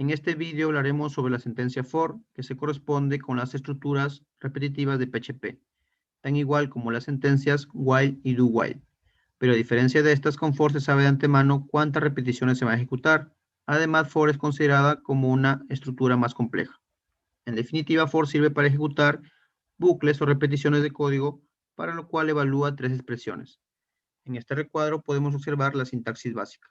En este vídeo hablaremos sobre la sentencia for, que se corresponde con las estructuras repetitivas de PHP, tan igual como las sentencias while y do while. Pero a diferencia de estas, con for se sabe de antemano cuántas repeticiones se van a ejecutar. Además, for es considerada como una estructura más compleja. En definitiva, for sirve para ejecutar bucles o repeticiones de código, para lo cual evalúa tres expresiones. En este recuadro podemos observar la sintaxis básica.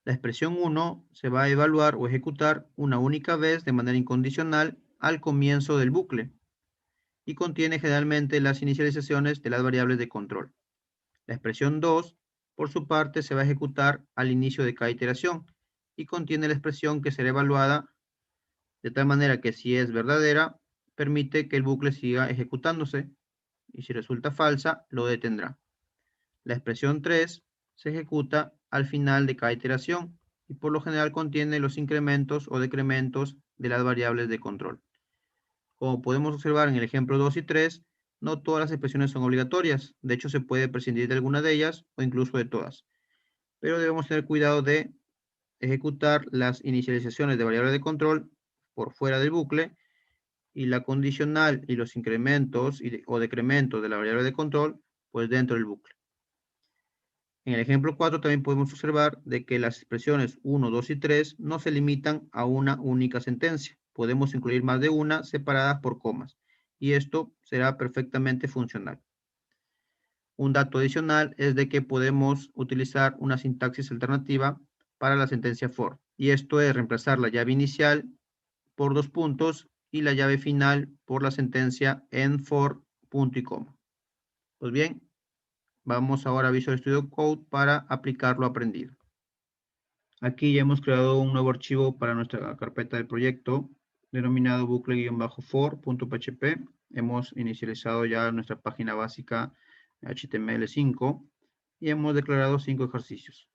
La expresión 1 se va a evaluar o ejecutar una única vez de manera incondicional al comienzo del bucle y contiene generalmente las inicializaciones de las variables de control. La expresión 2, por su parte, se va a ejecutar al inicio de cada iteración y contiene la expresión que será evaluada de tal manera que si es verdadera, permite que el bucle siga ejecutándose y si resulta falsa, lo detendrá. La expresión 3 se ejecuta al final de cada iteración y por lo general contiene los incrementos o decrementos de las variables de control. Como podemos observar en el ejemplo 2 y 3, no todas las expresiones son obligatorias. De hecho, se puede prescindir de alguna de ellas o incluso de todas. Pero debemos tener cuidado de ejecutar las inicializaciones de variables de control por fuera del bucle y la condicional y los incrementos o decrementos de la variable de control pues dentro del bucle. En el ejemplo 4 también podemos observar de que las expresiones 1, 2 y 3 no se limitan a una única sentencia. Podemos incluir más de una separadas por comas y esto será perfectamente funcional. Un dato adicional es de que podemos utilizar una sintaxis alternativa para la sentencia for y esto es reemplazar la llave inicial por dos puntos y la llave final por la sentencia end for punto y coma. Pues bien, vamos ahora a Visual Studio Code para aplicar lo aprendido. Aquí ya hemos creado un nuevo archivo para nuestra carpeta del proyecto denominado bucle-for.php. Hemos inicializado ya nuestra página básica HTML5 y hemos declarado 5 ejercicios.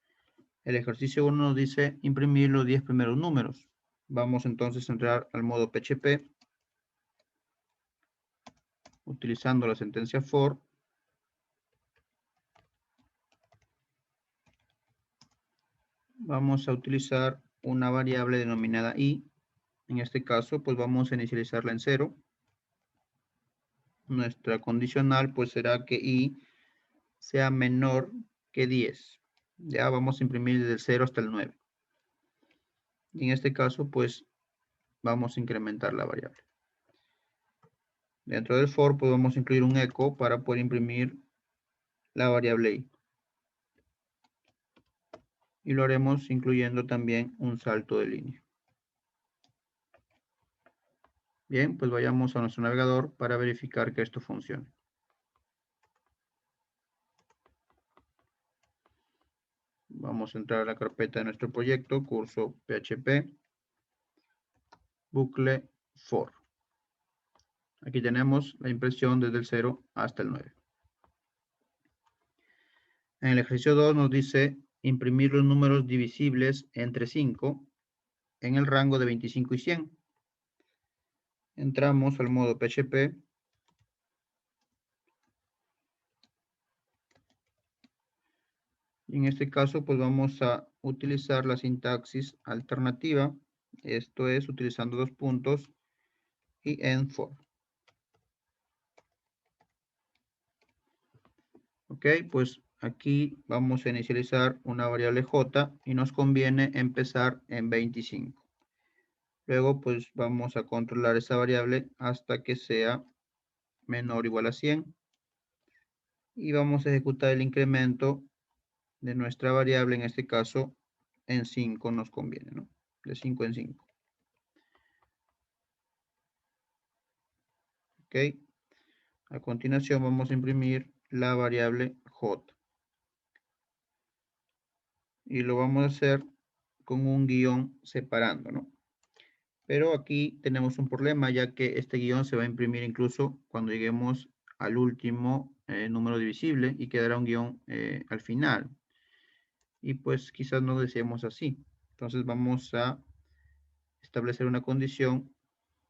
El ejercicio 1 nos dice imprimir los 10 primeros números. Vamos entonces a entrar al modo PHP utilizando la sentencia for. Vamos a utilizar una variable denominada i. En este caso, pues vamos a inicializarla en 0. Nuestra condicional, pues será que i sea menor que 10. Ya vamos a imprimir desde el 0 hasta el 9. Y en este caso, pues vamos a incrementar la variable. Dentro del for, pues vamos a incluir un echo para poder imprimir la variable i. Y lo haremos incluyendo también un salto de línea. Bien, pues vayamos a nuestro navegador para verificar que esto funcione. Vamos a entrar a la carpeta de nuestro proyecto, curso PHP, bucle for. Aquí tenemos la impresión desde el 0 hasta el 9. En el ejercicio 2 nos dice imprimir los números divisibles entre 5 en el rango de 25 y 100. Entramos al modo PHP. Y en este caso, pues vamos a utilizar la sintaxis alternativa. Esto es utilizando dos puntos y end for. Ok, pues aquí vamos a inicializar una variable j y nos conviene empezar en 25. Luego, pues vamos a controlar esa variable hasta que sea menor o igual a 100. Y vamos a ejecutar el incremento de nuestra variable, en este caso en 5 nos conviene, ¿no? De 5 en 5. Ok. A continuación vamos a imprimir la variable j. Y lo vamos a hacer con un guión separando, ¿no? Pero aquí tenemos un problema, ya que este guión se va a imprimir incluso cuando lleguemos al último número divisible y quedará un guión al final. Y pues quizás no deseemos así. Entonces vamos a establecer una condición.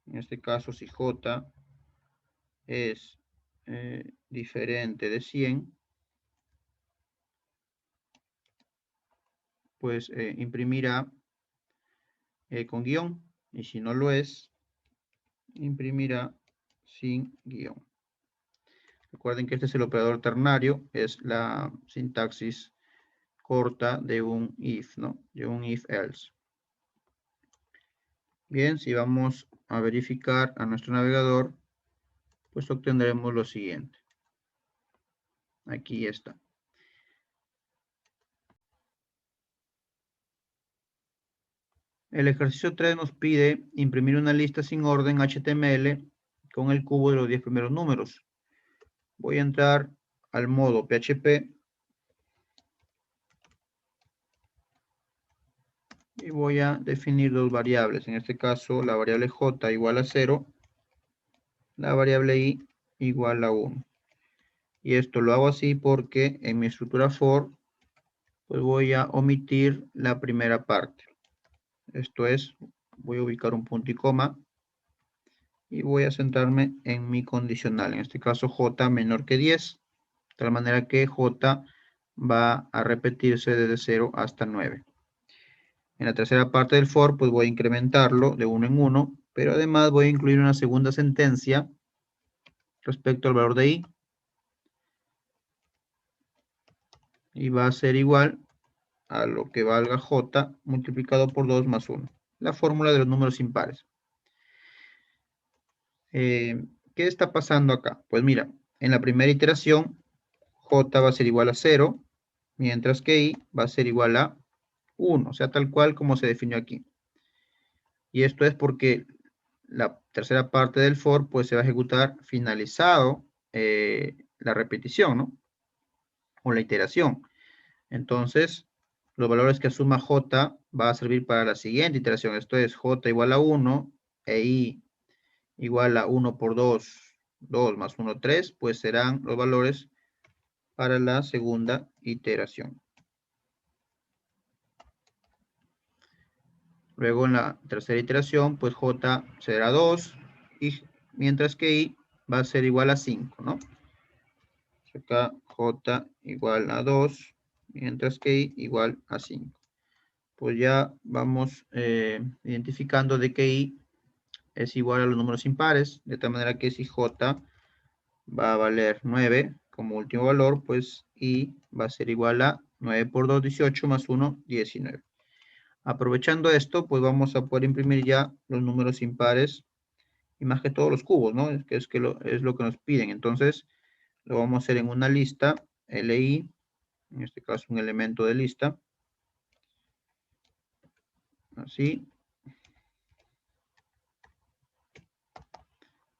En este caso, si j es diferente de 100, pues imprimirá con guión, y si no lo es, imprimirá sin guión. Recuerden que este es el operador ternario, es la sintaxis corta de un if, ¿no? De un if-else. Bien, si vamos a verificar a nuestro navegador, pues obtendremos lo siguiente. Aquí está. El ejercicio 3 nos pide imprimir una lista sin orden HTML con el cubo de los 10 primeros números. Voy a entrar al modo PHP y voy a definir dos variables. En este caso, la variable j igual a 0, la variable i igual a 1. Y esto lo hago así porque en mi estructura for, pues voy a omitir la primera parte. Esto es, voy a ubicar un punto y coma y voy a centrarme en mi condicional. En este caso, j menor que 10. De tal manera que j va a repetirse desde 0 hasta 9. En la tercera parte del for, pues voy a incrementarlo de 1 en 1, pero además voy a incluir una segunda sentencia respecto al valor de i. Y va a ser igual a lo que valga j multiplicado por 2 más 1. La fórmula de los números impares. ¿Qué está pasando acá? Pues mira, en la primera iteración, j va a ser igual a 0, mientras que i va a ser igual a 1, o sea, tal cual como se definió aquí. Y esto es porque la tercera parte del for, pues se va a ejecutar finalizado la repetición, ¿no? O la iteración. Entonces, los valores que asuma j va a servir para la siguiente iteración. Esto es j igual a 1 e i igual a 1 por 2, 2 más 1, 3, pues serán los valores para la segunda iteración. Luego en la tercera iteración, pues j será 2, y mientras que i va a ser igual a 5, ¿no? Acá j igual a 2, mientras que i igual a 5. Pues ya vamos identificando de que i es igual a los números impares, de tal manera que si j va a valer 9 como último valor, pues i va a ser igual a 9 por 2, 18, más 1, 19. Aprovechando esto, pues vamos a poder imprimir ya los números impares y más que todos los cubos, ¿no? Es lo que nos piden. Entonces, lo vamos a hacer en una lista, li, en este caso un elemento de lista, así.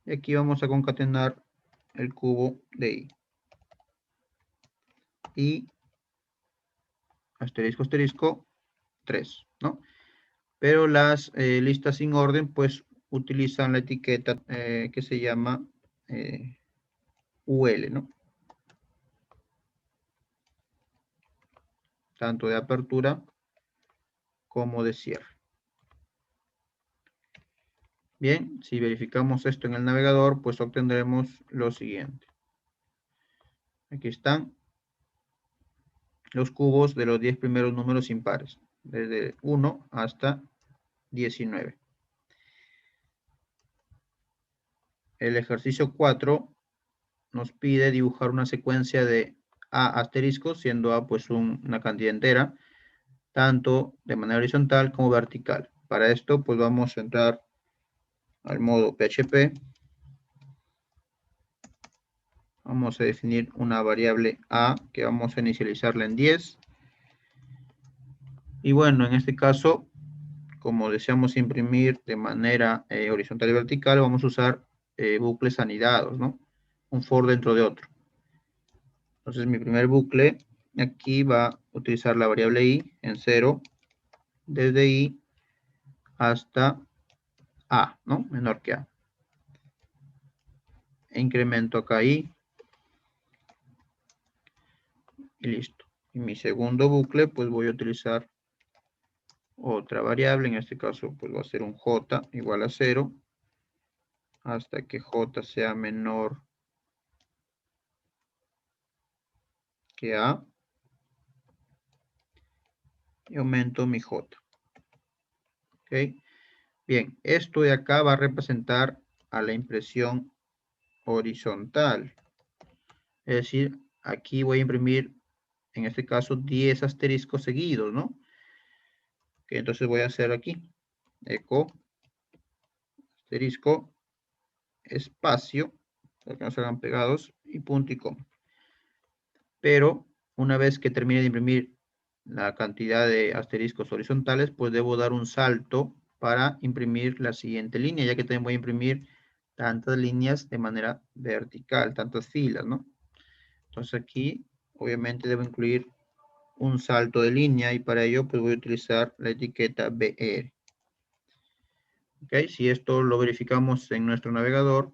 Y aquí vamos a concatenar el cubo de i. Y asterisco, asterisco, 3, ¿no? Pero las listas sin orden, pues, utilizan la etiqueta que se llama UL, ¿no? Tanto de apertura como de cierre. Bien, si verificamos esto en el navegador, pues obtendremos lo siguiente. Aquí están los cubos de los 10 primeros números impares, desde 1 hasta 19. El ejercicio 4 nos pide dibujar una secuencia de A asterisco, siendo A pues una cantidad entera, tanto de manera horizontal como vertical. Para esto pues vamos a entrar al modo PHP. Vamos a definir una variable A que vamos a inicializarla en 10. Y bueno, en este caso, como deseamos imprimir de manera horizontal y vertical, vamos a usar bucles anidados, ¿no? Un for dentro de otro. Entonces mi primer bucle aquí va a utilizar la variable i en 0, desde i hasta a, ¿no? Menor que a. E incremento acá i y listo. Y mi segundo bucle, pues voy a utilizar otra variable, en este caso pues va a ser un j igual a 0, hasta que j sea menor que a, y aumento mi j. ¿Ok? Bien, esto de acá va a representar a la impresión horizontal. Es decir, aquí voy a imprimir, en este caso, 10 asteriscos seguidos, ¿no? Entonces voy a hacer aquí, eco, asterisco, espacio, para que no se hagan pegados, y punto y coma. Pero una vez que termine de imprimir la cantidad de asteriscos horizontales, pues debo dar un salto para imprimir la siguiente línea, ya que también voy a imprimir tantas líneas de manera vertical, tantas filas, ¿no? Entonces aquí, obviamente, debo incluir un salto de línea y para ello, pues voy a utilizar la etiqueta BR. ¿Ok? Si esto lo verificamos en nuestro navegador,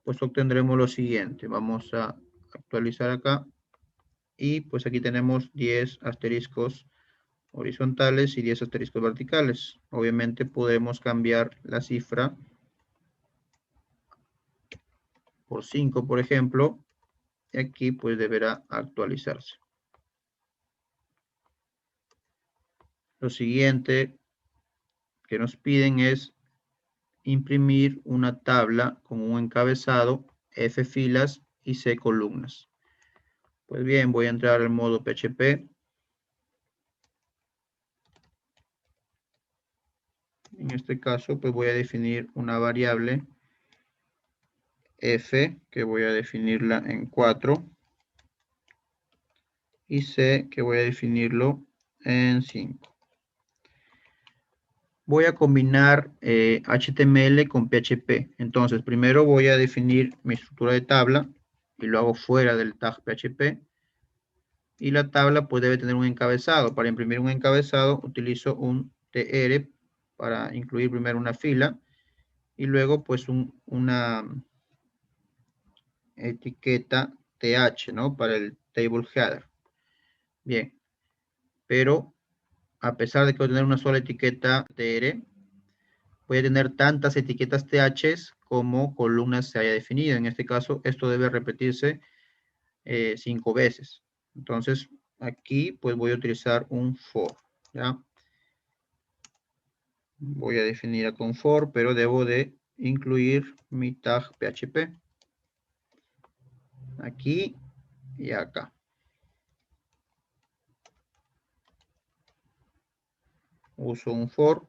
pues obtendremos lo siguiente. Vamos a actualizar acá. Y pues aquí tenemos 10 asteriscos horizontales y 10 asteriscos verticales. Obviamente podemos cambiar la cifra por 5, por ejemplo. Y aquí pues deberá actualizarse. Lo siguiente que nos piden es imprimir una tabla con un encabezado, F filas y C columnas. Pues bien, voy a entrar al modo PHP. En este caso, pues voy a definir una variable F, que voy a definirla en 4. Y C, que voy a definirlo en 5. Voy a combinar HTML con PHP. Entonces, primero voy a definir mi estructura de tabla y lo hago fuera del tag PHP. Y la tabla pues debe tener un encabezado. Para imprimir un encabezado utilizo un TR para incluir primero una fila y luego pues una etiqueta TH, ¿no? Para el table header. Bien, pero a pesar de que voy a tener una sola etiqueta TR, voy a tener tantas etiquetas TH como columnas se haya definido. En este caso, esto debe repetirse 5 veces. Entonces, aquí pues voy a utilizar un for, ¿ya? Voy a definir a con for, pero debo de incluir mi tag PHP. Aquí y acá. Uso un for.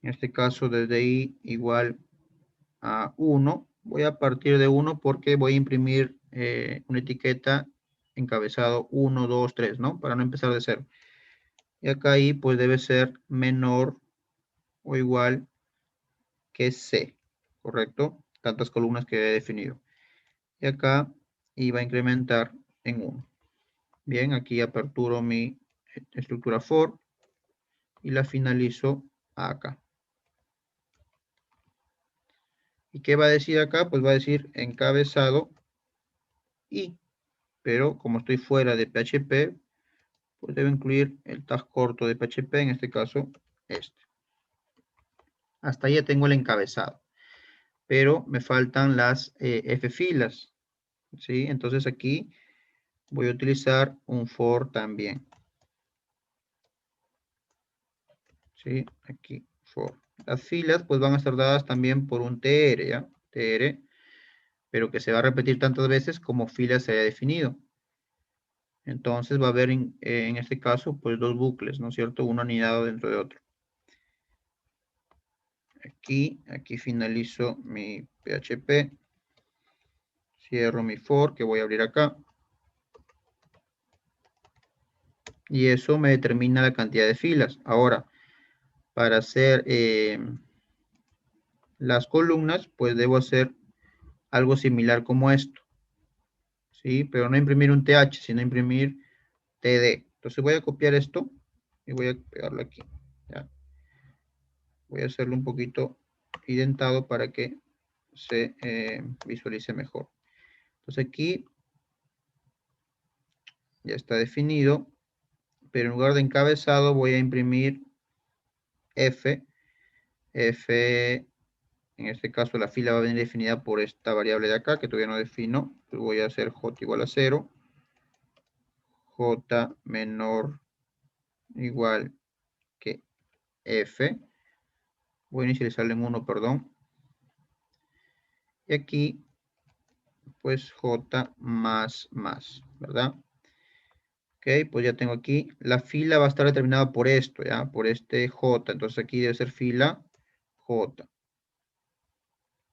En este caso, desde i igual a 1. Voy a partir de 1 porque voy a imprimir una etiqueta encabezado 1, 2, 3, ¿no? Para no empezar de 0. Y acá i pues debe ser menor o igual que C, ¿correcto? Tantas columnas que he definido. Y acá i va a incrementar en 1. Bien, aquí aperturo mi estructura for y la finalizo acá. ¿Y qué va a decir acá? Pues va a decir encabezado i, pero como estoy fuera de PHP, pues debo incluir el tag corto de PHP, en este caso este. Hasta ahí ya tengo el encabezado, pero me faltan las F filas, ¿sí? Entonces aquí voy a utilizar un for también, ¿sí? Aquí, for. Las filas pues van a estar dadas también por un tr, ¿ya? Tr, pero que se va a repetir tantas veces como fila se haya definido. Entonces va a haber en este caso pues dos bucles, ¿no es cierto? Uno anidado dentro de otro. Aquí finalizo mi PHP. Cierro mi for que voy a abrir acá. Y eso me determina la cantidad de filas. Ahora, para hacer las columnas, pues debo hacer algo similar como esto. ¿Sí? Pero no imprimir un TH, sino imprimir TD. Entonces voy a copiar esto y voy a pegarlo aquí. ¿Ya? Voy a hacerlo un poquito identado para que se visualice mejor. Entonces aquí ya está definido, pero en lugar de encabezado voy a imprimir F. F, en este caso la fila va a venir definida por esta variable de acá, que todavía no defino. Pues voy a hacer j igual a 0. J menor igual que F. Voy a inicializarle en 1, perdón. Y aquí, pues J más, ¿verdad? Ok, pues ya tengo aquí. La fila va a estar determinada por esto, ¿ya? Por este J. Entonces aquí debe ser fila J.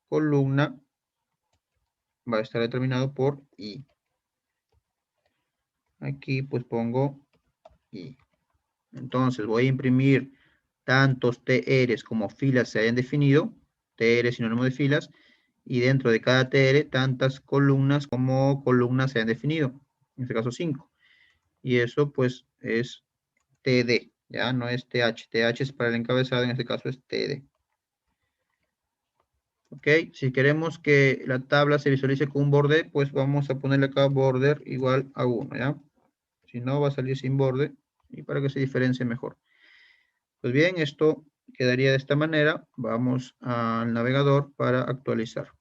Columna va a estar determinado por I. Aquí pues pongo I. Entonces voy a imprimir tantos TRs como filas se hayan definido. TR es sinónimo de filas. Y dentro de cada TR, tantas columnas como columnas se hayan definido. En este caso 5. Y eso pues es TD. Ya no es TH. TH es para el encabezado. En este caso es TD. Ok, si queremos que la tabla se visualice con un borde, pues vamos a ponerle acá border igual a 1, ¿ya? Si no, va a salir sin borde y para que se diferencie mejor. Pues bien, esto quedaría de esta manera. Vamos al navegador para actualizar.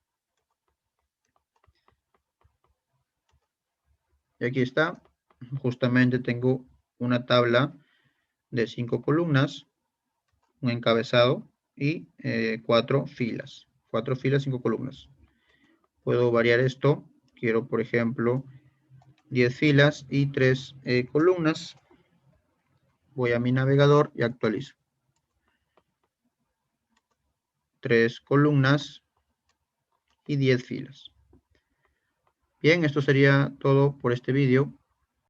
Y aquí está. Justamente tengo una tabla de 5 columnas, un encabezado y 4 filas. 4 filas, 5 columnas. Puedo variar esto. Quiero, por ejemplo, 10 filas y 3 columnas. Voy a mi navegador y actualizo. 3 columnas y 10 filas. Bien, esto sería todo por este vídeo.